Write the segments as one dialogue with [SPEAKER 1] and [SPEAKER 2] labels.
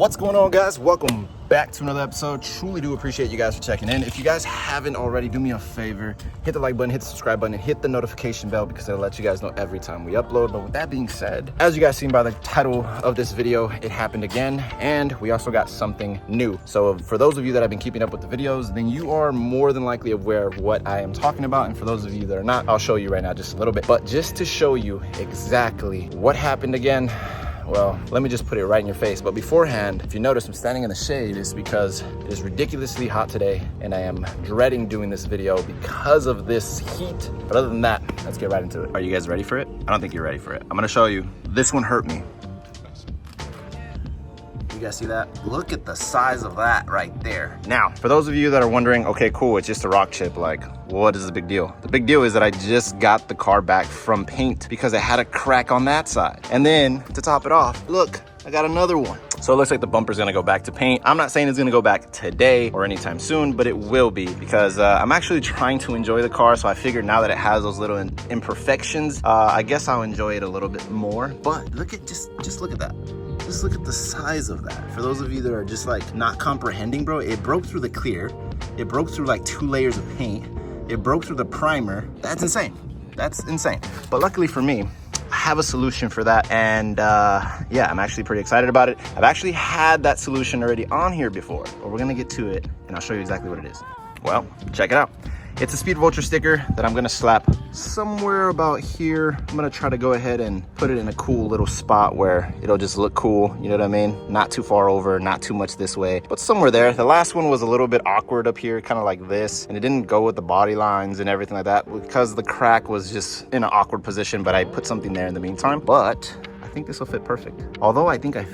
[SPEAKER 1] What's going on, guys? Welcome back to another episode. Truly do appreciate you guys for checking in. If you guys haven't already, do me a favor, hit the like button, hit the subscribe button, and hit the notification bell because it'll let you guys know every time we upload. But with that being said, as you guys seen by the title of this video, it happened again, and we also got something new. So for those of you that have been keeping up with the videos, then you are more than likely aware of what I am talking about. And for those of you that are not, I'll show you right now just a little bit. But just to show you exactly what happened again, well, let me just put it right in your face. But beforehand, if you notice I'm standing in the shade, it's because it is ridiculously hot today and I am dreading doing this video because of this heat. But other than that, let's get right into it. Are you guys ready for it? I don't think you're ready for it. I'm gonna show you. This one hurt me. You guys see that? Look at the size of that right there. Now, for those of you that are wondering, okay, cool, it's just a rock chip, like, what is the big deal? The big deal is that I just got the car back from paint because it had a crack on that side. And then to top it off, look, I got another one. So it looks like the bumper's gonna go back to paint. I'm not saying it's gonna go back today or anytime soon, but it will be because I'm actually trying to enjoy the car. So I figured now that it has those little imperfections, I guess I'll enjoy it a little bit more. But look at, just look at that. Just look at the size of that. For those of you that are just like not comprehending, bro, it broke through the clear. It broke through like 2 layers of paint. It broke through the primer. That's insane. That's insane. But luckily for me, I have a solution for that. And yeah, I'm actually pretty excited about it. I've actually had that solution already on here before, but we're gonna get to it and I'll show you exactly what it is. Well, check it out. It's a Speed Vulture sticker that I'm gonna slap somewhere about here. I'm gonna try to go ahead and put it in a cool little spot where it'll just look cool, you know what I mean? Not too far over, not too much this way, but somewhere there. The last one was a little bit awkward up here, kind of like this, and it didn't go with the body lines and everything like that because the crack was just in an awkward position, but I put something there in the meantime. But I think this will fit perfect. Although I think I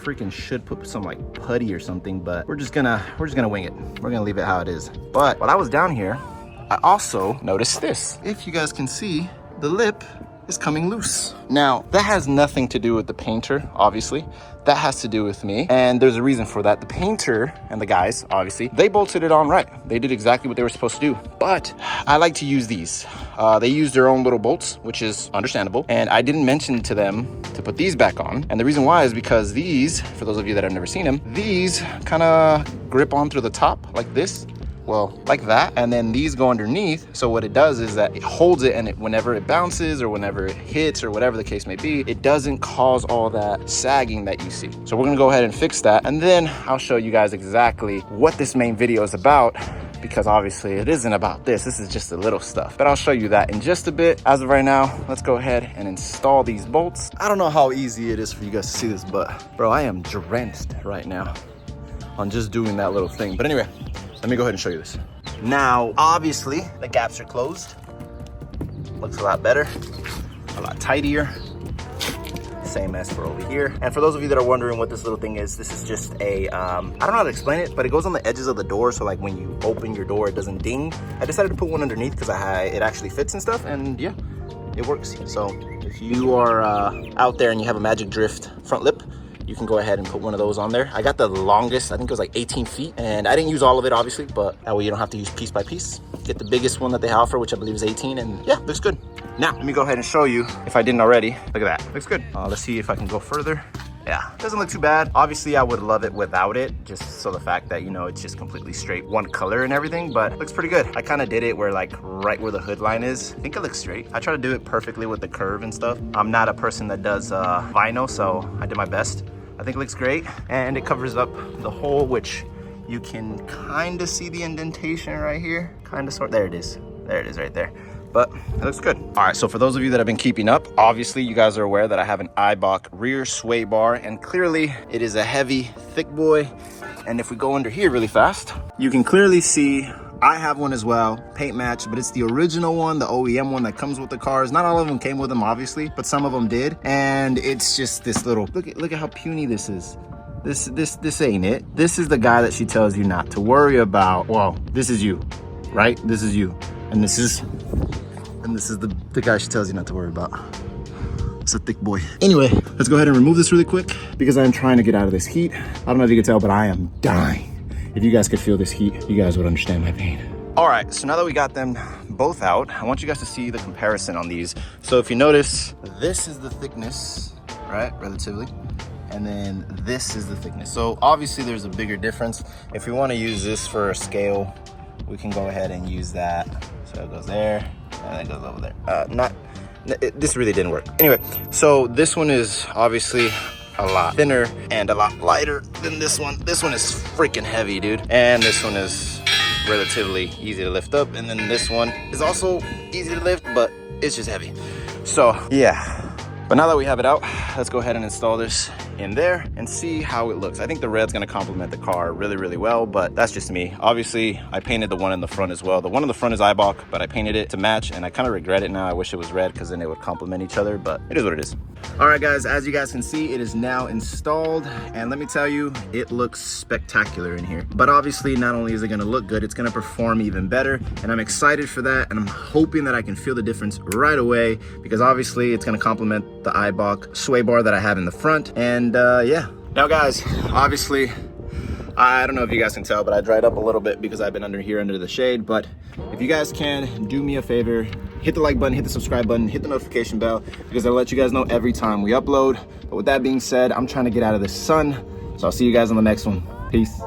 [SPEAKER 1] freaking should put some like putty or something, but we're just gonna wing it. We're gonna leave it how it is. But while I was down here, I also noticed this. If you guys can see, the lip is coming loose. Now, that has nothing to do with the painter, obviously. That has to do with me, and there's a reason for that. The painter and the guys, obviously, they bolted it on right. They did exactly what they were supposed to do. But I like to use these. They use their own little bolts, which is understandable. And I didn't mention to them to put these back on. And the reason why is because these, for those of you that have never seen them, these kind of grip on through the top like this. Well, like that, and then these go underneath. So what it does is that it holds it, and whenever it bounces or whenever it hits or whatever the case may be, it doesn't cause all that sagging that you see. So we're gonna go ahead and fix that, and then I'll show you guys exactly what this main video is about, because obviously it isn't about this. This is just the little stuff, but I'll show you that in just a bit. As of right now, let's go ahead and install these bolts. I don't know how easy it is for you guys to see this, but bro, I am drenched right now on just doing that little thing. But anyway, let me go ahead and show you this. Now, obviously, the gaps are closed. Looks a lot better, a lot tidier. Same as for over here. And for those of you that are wondering what this little thing is, this is just a, I don't know how to explain it, but it goes on the edges of the door. So like when you open your door, it doesn't ding. I decided to put one underneath because it actually fits and stuff. And yeah, it works. So if you are out there and you have a Magic Drift front lip, you can go ahead and put one of those on there. I got the longest, I think it was like 18 feet, and I didn't use all of it, obviously, but that way you don't have to use piece by piece. Get the biggest one that they offer, which I believe is 18, and yeah, looks good. Now, let me go ahead and show you, if I didn't already. Look at that, looks good. Let's see if I can go further. Yeah, doesn't look too bad. Obviously, I would love it without it, just so the fact that, you know, it's just completely straight, one color and everything, but it looks pretty good. I kind of did it where like right where the hood line is. I think it looks straight. I try to do it perfectly with the curve and stuff. I'm not a person that does vinyl, so I did my best. I think it looks great, and it covers up the hole, which you can kind of see the indentation right here. Kind of, sort. There it is. There it is right there. But it looks good. All right, so for those of you that have been keeping up, obviously you guys are aware that I have an Eibach rear sway bar, and clearly it is a heavy, thick boy. And if we go under here really fast, you can clearly see I have one as well, paint match, but it's the original one, the OEM one that comes with the cars. Not all of them came with them, obviously, but some of them did. And it's just this little, look at how puny this is. This ain't it. This is the guy that she tells you not to worry about. Well, this is you, right? This is you. And this is the guy she tells you not to worry about. It's a thick boy. Anyway, let's go ahead and remove this really quick because I'm trying to get out of this heat. I don't know if you can tell, but I am dying. If you guys could feel this heat, you guys would understand my pain. All right, so now that we got them both out, I want you guys to see the comparison on these. So if you notice, this is the thickness, right, relatively. and then this is the thickness. So obviously there's a bigger difference. If we want to use this for a scale, we can go ahead and use that. So it goes there, and it goes over there. This really didn't work. Anyway, so this one is obviously a lot thinner and a lot lighter than this one. This one is freaking heavy, dude. And this one is relatively easy to lift up. And then this one is also easy to lift, but it's just heavy. So yeah. But now that we have it out, let's go ahead and install this in there and see how it looks. I think the red's gonna complement the car really, really well, but that's just me. Obviously, I painted the one in the front as well. The one in the front is Eibach, but I painted it to match, and I kind of regret it now. I wish it was red because then it would complement each other, but it is what it is. All right, guys, as you guys can see, it is now installed, and let me tell you, it looks spectacular in here. But obviously, not only is it gonna look good, it's gonna perform even better, and I'm excited for that, and I'm hoping that I can feel the difference right away, because obviously, it's gonna complement the Eibach sway bar that I have in the front. And yeah. Now guys, obviously, I don't know if you guys can tell, but I dried up a little bit because I've been under the shade. But if you guys can do me a favor, hit the like button, hit the subscribe button, hit the notification bell, because I'll let you guys know every time we upload. But with that being said, I'm trying to get out of the sun. So I'll see you guys on the next one. Peace.